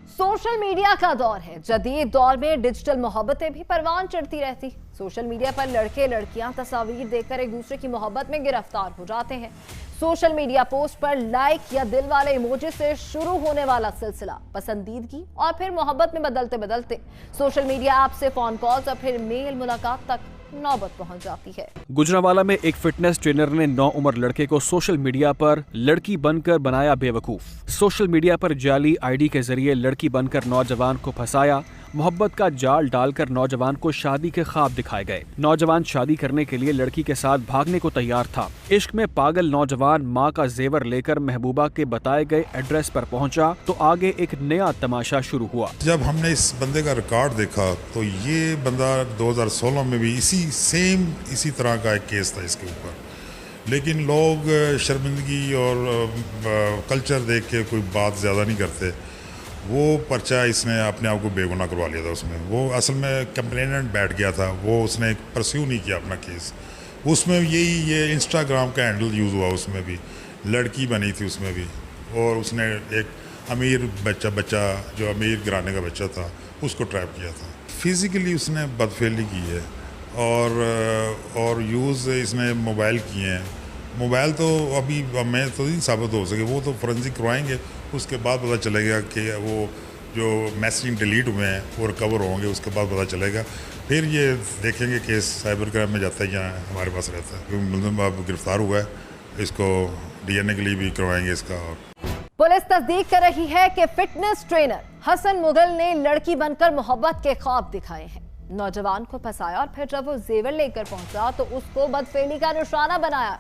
Social media का दौर है। जदीद दौर में डिजिटल मोहब्बतें भी परवान चढ़ती रहती। सोशल मीडिया पर लड़के लड़कियां तस्वीर देखकर एक दूसरे की मोहब्बत में गिरफ्तार हो जाते हैं। सोशल मीडिया पोस्ट पर लाइक या दिल वाले इमोजी से शुरू होने वाला सिलसिला पसंदीदगी और फिर मोहब्बत में बदलते बदलते सोशल मीडिया ऐप से फोन कॉल्स और फिर मेल मुलाकात तक नौबत पहुंच जाती है। गुजरांवाला में एक फिटनेस ट्रेनर ने 9 उम्र लड़के को सोशल मीडिया पर लड़की बनकर बनाया बेवकूफ। सोशल मीडिया पर जाली आईडी के जरिए लड़की बनकर नौजवान को फंसाया। मोहब्बत का जाल डालकर नौजवान को शादी के ख्वाब दिखाए गए। नौजवान शादी करने के लिए लड़की के साथ भागने को तैयार था। इश्क में पागल नौजवान मां का जेवर लेकर महबूबा के बताए गए एड्रेस पर पहुंचा तो आगे एक नया तमाशा शुरू हुआ। जब हमने इस बंदे का रिकॉर्ड देखा तो ये बंदा 2016 में भी इसी तरह का एक केस था इसके ऊपर, लेकिन लोग शर्मिंदगी और कल्चर देख के कोई बात ज़्यादा नहीं करते। वो पर्चा इसने अपने आप को बेगुनाह करवा लिया था। उसमें वो असल में कंप्लेनेंट बैठ गया था, वो उसने परस्यू नहीं किया अपना केस। उसमें ये इंस्टाग्राम का हैंडल यूज़ हुआ, उसमें भी लड़की बनी थी उसमें भी, और उसने एक अमीर बच्चा जो अमीर घराने का बच्चा था उसको ट्रैप किया था। फिज़िकली उसने बदफेली की है और यूज़ इसने मोबाइल किए हैं। मोबाइल तो अभी हमें तो नहीं साबित हो सके, वो तो फोरेंसिक करवाएंगे, उसके बाद पता चलेगा कि वो जो मैसेजिंग डिलीट हुए हैं वो रिकवर होंगे, उसके बाद पता चलेगा। फिर ये देखेंगे केस साइबर क्राइम में जाता है या हमारे पास रहता है। क्योंकि मुलजिम अब गिरफ्तार हुआ है, इसको डीएनए के लिए भी करवाएंगे इसका। पुलिस तस्दीक कर रही है कि फिटनेस ट्रेनर हसन मुगल ने लड़की बनकर मोहब्बत के ख्वाब दिखाए हैं। नौजवान को फंसाया और फिर जब वो जेवर लेकर पहुंचा तो उसको बदफेली का निशाना बनाया।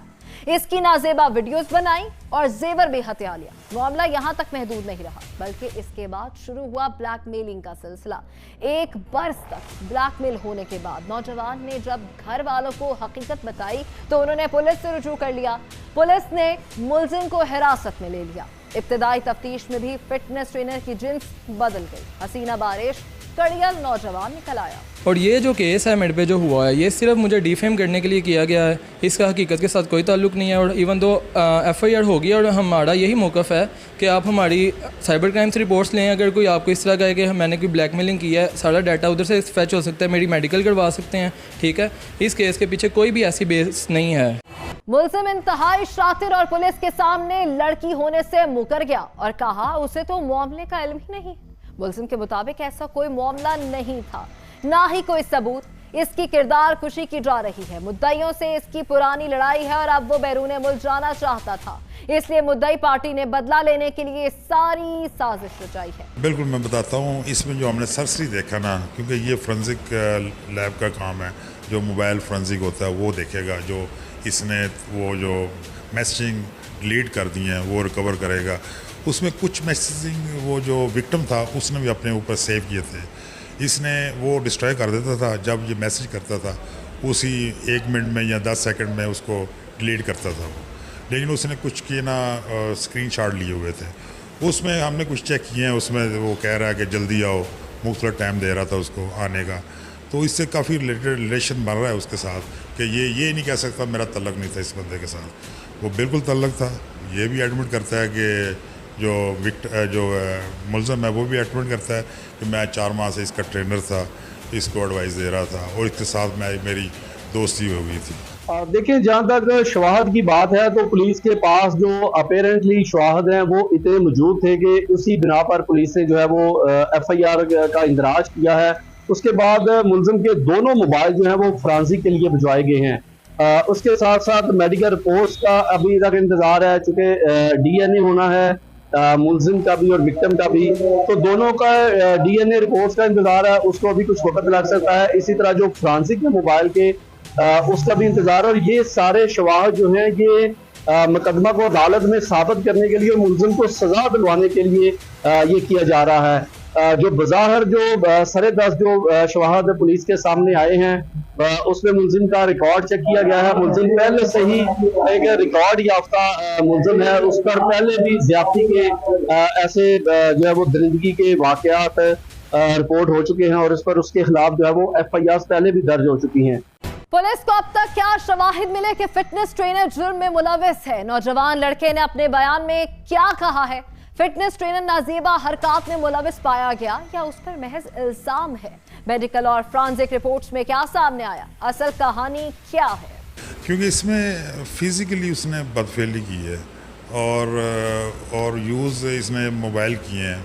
इसकी नाजेबा वीडियोस बनाई और जेवर भी हथिया लिया। मामला यहां तक महदूद नहीं रहा, बल्कि इसके बाद शुरू हुआ ब्लैकमेलिंग का सिलसिला। एक बरस तक ब्लैकमेल होने के बाद नौजवान ने जब घर वालों को हकीकत बताई तो उन्होंने पुलिस से रुजू कर लिया। पुलिस ने मुलजिम को हिरासत में ले लिया। इब्तिदाई तफ्तीश में भी फिटनेस ट्रेनर की जिन्स बदल गई। हसीना बारिश कड़ियल नौजवान निकल आया। और ये जो केस है मेरे पे जो हुआ है, ये सिर्फ मुझे डिफेम करने के लिए किया गया है। इसका हकीकत के साथ कोई ताल्लुक नहीं है। और इवन दो FIR होगी और हमारा यही मौक़िफ़ है कि आप हमारी साइबर क्राइम्स रिपोर्ट्स लें। अगर कोई आपको इस तरह का है कि मैंने कोई ब्लैकमेलिंग की है, सारा डाटा उधर से फैच हो सकता है, मेरी मेडिकल करवा सकते हैं, ठीक है। इस केस के पीछे कोई भी ऐसी बेस नहीं है। मुलजिम इंतहाई शातिर और पुलिस के सामने लड़की होने से मुकर गया और कहा उसे तो मामले का इल्म ही नहीं। मुलजिम के मुताबिक ऐसा कोई मामला नहीं था, ना ही कोई सबूत। इसकी किरदार कुशी की जा रही है। मुद्दइयों से इसकी पुरानी लड़ाई है और अब वो बैरूने मुल्क जाना चाहता था, इसलिए मुद्दई पार्टी ने बदला लेने के लिए सारी साजिश रचाई है। बिल्कुल, मैं बताता हूँ। इसमें जो हमने सरसरी देखा ना, क्योंकि ये फोरेंसिक लैब का काम है, जो मोबाइल फोरेंसिक होता है वो देखेगा, जो इसने वो जो मैसेजिंग डिलीट कर दी हैं वो रिकवर करेगा। उसमें कुछ मैसेजिंग वो जो विक्टिम था उसने भी अपने ऊपर सेव किए थे। इसने वो डिस्ट्रॉय कर देता था। जब ये मैसेज करता था उसी 1 मिनट में या 10 सेकंड में उसको डिलीट करता था वो। लेकिन उसने कुछ किए ना स्क्रीनशॉट लिए हुए थे। उसमें हमने कुछ चेक किए हैं, उसमें वो कह रहा है कि जल्दी आओ, मुख्तलिफ टाइम दे रहा था उसको आने का। तो इससे काफ़ी रिलेशन बन रहा है उसके साथ कि ये नहीं कह सकता मेरा तल्लक नहीं था इस बंदे के साथ। वो बिल्कुल तल्लक था। ये भी एडमिट करता है कि जो मुलज़म है वो भी एडमिट करता है कि मैं 4 माह से इसका ट्रेनर था, इसको एडवाइस दे रहा था और इसके साथ मेरी दोस्ती हो गई थी। देखिए, जहाँ तक शवाहद की बात है तो पुलिस के पास जो अपेरेंटली शवाहद हैं वो इतने मौजूद थे कि उसी बिना पर पुलिस ने जो है वो FIR का इंदराज किया है। उसके बाद मुलजिम के दोनों मोबाइल जो हैं वो फोरेंसिक के लिए भिजवाए गए हैं। उसके साथ साथ मेडिकल रिपोर्ट्स का अभी तक इंतजार है, चूँकि DNA होना है मुलजिम का भी और विक्टिम का भी, तो दोनों का DNA रिपोर्ट्स का इंतजार है। उसको अभी कुछ वक्त लग सकता है। इसी तरह जो फोरेंसिक है मोबाइल के उसका भी इंतजार। और ये सारे शवाहद जो हैं ये मुकदमा को अदालत में साबित करने के लिए और मुलजिम को सजा दिलवाने के लिए ये किया जा रहा है। जो बज़ाहिर जो सरेदस्त जो शवाहद पुलिस के सामने आए हैं उसमें मुलजिम का रिकॉर्ड चेक किया गया है। मुलजिम पहले से ही एक रिकॉर्ड याफ्ता मुलजिम है। उस पर पहले भी ज्यादती के ऐसे जो है वो दरिंदगी के वाकयात रिपोर्ट हो चुके हैं और इस पर उसके खिलाफ जो है वो FIR पहले भी दर्ज हो चुकी हैं। पुलिस को अब तक क्या शवाहिद मिले कि फिटनेस ट्रेनर जुर्म में मुलविस है? नौजवान लड़के ने अपने बयान में क्या कहा है? फिटनेस ट्रेनर नाजीबा हरकत में मुलविस पाया गया या उस पर महज इल्जाम है? मेडिकल और फ्रांसिक रिपोर्ट्स में क्या सामने आया? असल कहानी क्या है? क्योंकि इसमें फिजिकली उसने बदफेली की है और यूज़ इसने मोबाइल किए हैं।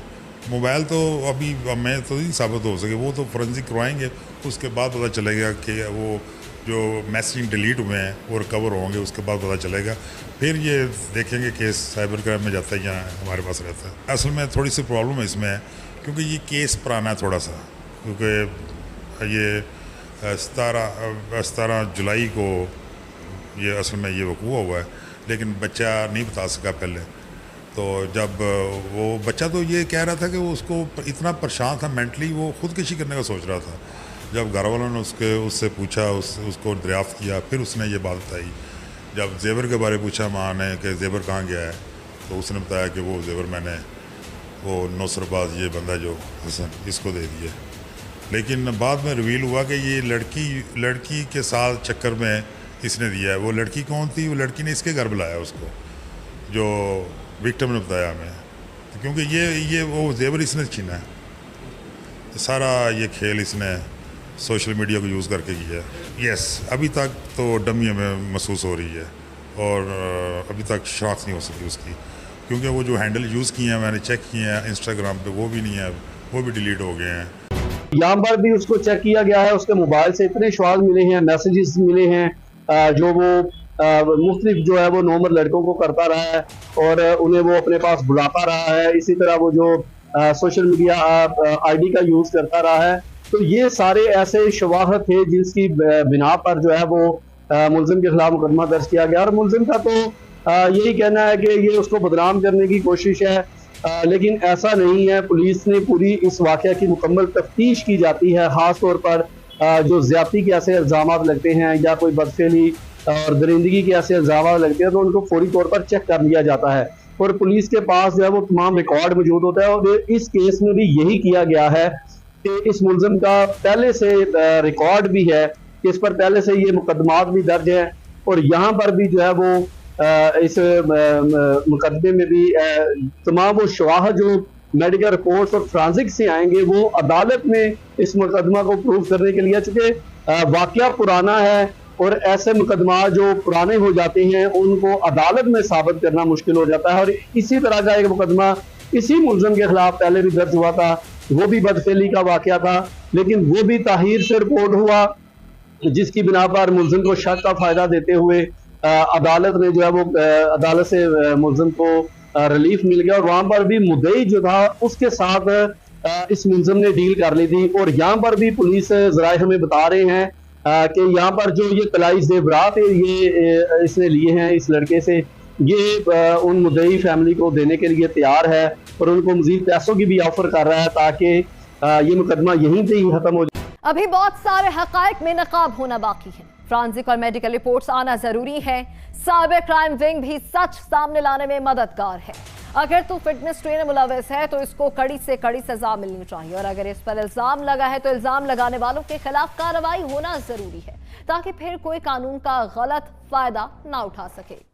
मोबाइल तो अभी मैं तो नहीं साबित हो सके, वो तो फोरेंसिक करवाएंगे, उसके बाद पता चलेगा कि वो जो मैसेजिंग डिलीट हुए हैं वो रिकवर होंगे, उसके बाद पता चलेगा। फिर ये देखेंगे केस साइबर क्राइम में जाता है या हमारे पास रहता है। असल में थोड़ी सी प्रॉब्लम है इसमें, क्योंकि ये केस पुराना है थोड़ा सा, क्योंकि ये 17 जुलाई को ये असल में ये वकूआ हुआ है, लेकिन बच्चा नहीं बता सका पहले। तो जब वो बच्चा तो ये कह रहा था कि वो उसको इतना परेशान था मेंटली, वो खुदकुशी करने का सोच रहा था। जब घर वालों ने उससे पूछा, उसको दरियाफ्त किया, फिर उसने ये बात बताई। जब जेवर के बारे में पूछा माँ ने कि जेवर कहाँ गया है, तो उसने बताया कि वो जेवर मैंने वो नौसरबाज ये बंदा जो हसन इसको दे दिए। लेकिन बाद में रिवील हुआ कि ये लड़की के साथ चक्कर में इसने दिया है। वो लड़की कौन थी? वो लड़की ने इसके घर बुलाया उसको, जो विक्टिम ने बताया हमें, क्योंकि ये वो जेवर इसने छीना है। तो सारा ये खेल इसने सोशल मीडिया को यूज़ करके किया है। यस, अभी तक तो डमी हमें महसूस हो रही है और अभी तक शनाख्त नहीं हो सकी उसकी, क्योंकि वो जो हैंडल यूज़ किए हैं मैंने चेक किए हैं इंस्टाग्राम पे, वो भी नहीं है, वो भी डिलीट हो गए हैं। यहाँ पर भी उसको चेक किया गया है, उसके मोबाइल से इतने शवाल मिले हैं, मैसेजेस मिले हैं जो वो मुख्तलिफ जो है वो नॉर्मल लड़कों को करता रहा है और उन्हें वो अपने पास बुलाता रहा है। इसी तरह वो जो सोशल मीडिया आईडी का यूज़ करता रहा है। तो ये सारे ऐसे शवाहद थे जिसकी बिना पर जो है वो मुलजिम के खिलाफ मुकदमा दर्ज किया गया। और मुलजिम का तो यही कहना है कि ये उसको बदनाम करने की कोशिश है, लेकिन ऐसा नहीं है। पुलिस ने पूरी इस वाक़या की मुकम्मल तफ्तीश की जाती है। ख़ास तौर पर जो ज़्यादती के ऐसे इल्ज़ाम लगते हैं या कोई बदफेली और दरिंदगी के ऐसे इल्ज़ाम लगते हैं, तो उनको फौरी तौर पर चेक कर लिया जाता है और पुलिस के पास जो है वो तमाम रिकॉर्ड मौजूद होता है। और इस केस में भी यही किया गया है कि इस मुलजिम का पहले से रिकॉर्ड भी है कि इस पर पहले से ये मुकदमात भी दर्ज है और यहाँ पर भी जो है वो इस मुकदमे में भी तमाम वो शवाहद जो मेडिकल रिपोर्ट्स और फ्रांसिक से आएंगे वो अदालत में इस मुकदमा को प्रूव करने के लिए, चूँकि वाकया पुराना है और ऐसे मुकदमा जो पुराने हो जाते हैं उनको अदालत में साबित करना मुश्किल हो जाता है। और इसी तरह का एक मुकदमा इसी मुलजिम के खिलाफ पहले भी दर्ज हुआ था, वो भी बदफेली का वाकया था, लेकिन वो भी ताहीर से रिपोर्ट हुआ, जिसकी बिना पर मुलजिम को शक का फायदा देते हुए अदालत ने जो है वो अदालत से मुलजिम को रिलीफ मिल गया और वहां पर भी मुद्दई जो था उसके साथ इस मुलजिम ने डील कर ली थी। और यहाँ पर भी पुलिस ज़राए हमें बता रहे हैं कि यहाँ पर जो ये तलाई ज़ेवरात है ये इसने लिए हैं इस लड़के से, ये उन मुद्दई फैमिली को देने के लिए तैयार है और उनको मजीद पैसों की भी ऑफर कर रहा है ताकि ये मुकदमा यहीं से ही खत्म हो जाए। अभी बहुत सारे हकायक में नकाब होना बाकी है। फ्रांसिक और मेडिकल रिपोर्ट्स आना जरूरी है। साइबर क्राइम विंग भी सच सामने लाने में मददगार है। अगर तो फिटनेस ट्रेनर मुलविस है तो इसको कड़ी से कड़ी सजा मिलनी चाहिए और अगर इस पर इल्जाम लगा है तो इल्जाम लगाने वालों के खिलाफ कार्रवाई होना जरूरी है ताकि फिर कोई कानून का गलत फायदा ना उठा सके।